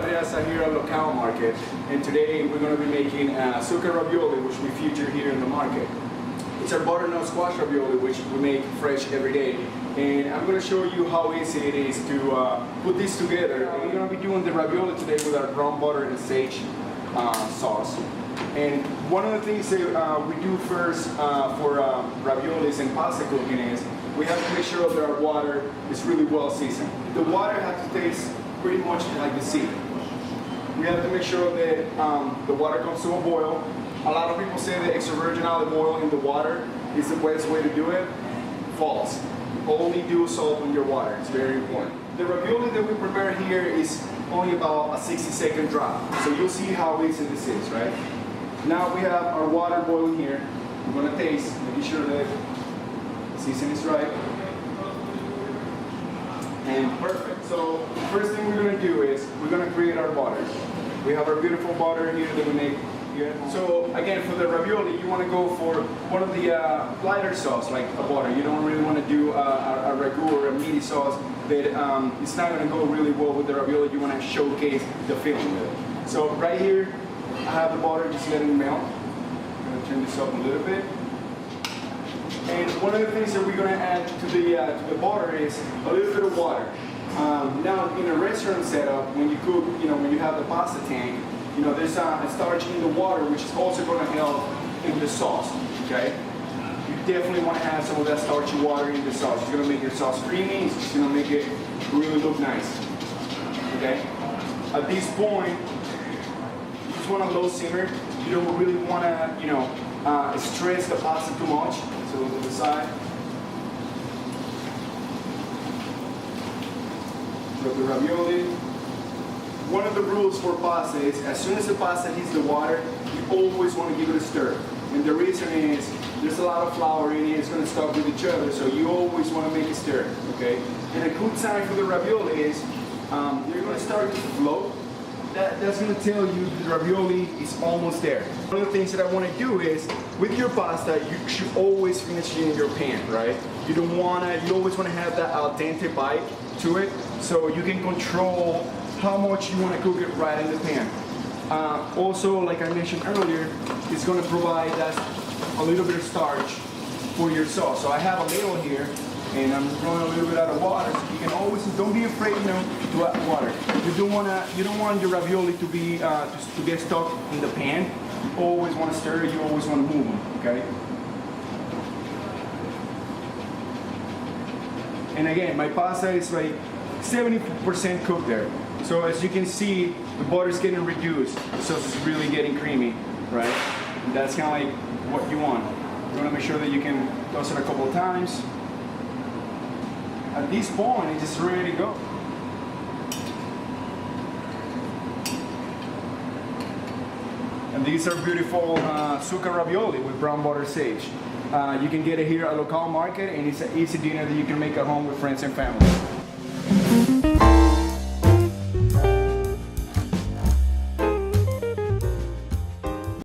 here at Locale market, and today we're going to be making zucca ravioli, which we feature here in the market. It's our butternut squash ravioli, which we make fresh every day, and I'm going to show you how easy it is to put this together. And we're going to be doing the ravioli today with our brown butter and sage sauce. And one of the things that we do first for raviolis and pasta cooking is we have to make sure that our water is really well seasoned. The water has to taste pretty much like the sea. We have to make sure that the water comes to a boil. A lot of people say that extra virgin olive oil in the water is the best way to do it. False. Only do salt in your water. It's very important. The ravioli that we prepare here is only about a 60-second drop. So you'll see how easy this is, right? Now we have our water boiling here. We're going to taste, making sure that the season is right. And perfect. So first thing we're going to do is we're going to create our butter. We have our beautiful butter here that we make here. So again, for the ravioli, you want to go for one of the lighter sauce, like a butter. You don't really want to do a ragu or a meaty sauce that it's not going to go really well with the ravioli. You want to showcase the feeling of it. So right here, I have the butter just letting it melt. I'm going to turn this up a little bit. And one of the things that we're going to add to the butter is a little bit of water. Now, in a restaurant setup, when you cook, when you have the pasta tank, there's a starch in the water, which is also going to help in the sauce. Okay, you definitely want to add some of that starchy water in the sauce. It's going to make your sauce creamy. It's going to make it really look nice. Okay, at this point, you just want a low simmer. You don't really want to, stress the pasta too much. So to the side. Put the ravioli. One of the rules for pasta is as soon as the pasta hits the water, you always want to give it a stir. And the reason is there's a lot of flour in it, it's going to stuck with each other, so you always want to make it stir. Okay? And a good sign for the ravioli is you're going to start to float. That's going to tell you the ravioli is almost there. One of the things that I want to do is, with your pasta, you should always finish it in your pan, right? You always want to have that al dente bite to it, so you can control how much you want to cook it right in the pan. Also, like I mentioned earlier, it's going to provide us a little bit of starch for your sauce. So I have a ladle here, and I'm throwing a little bit out of water. So you can always, don't be afraid, to add water. You don't want your ravioli to be to get stuck in the pan. You always want to stir it. You always want to move them. Okay. And again, my pasta is like 70% cooked there. So as you can see, the butter is getting reduced. The sauce is really getting creamy, right? And that's kind of like what you want. You want to make sure that you can toss it a couple of times. At this point, it's just ready to go. And these are beautiful zucca ravioli with brown butter sage. You can get it here at Locale Market, and it's an easy dinner that you can make at home with friends and family.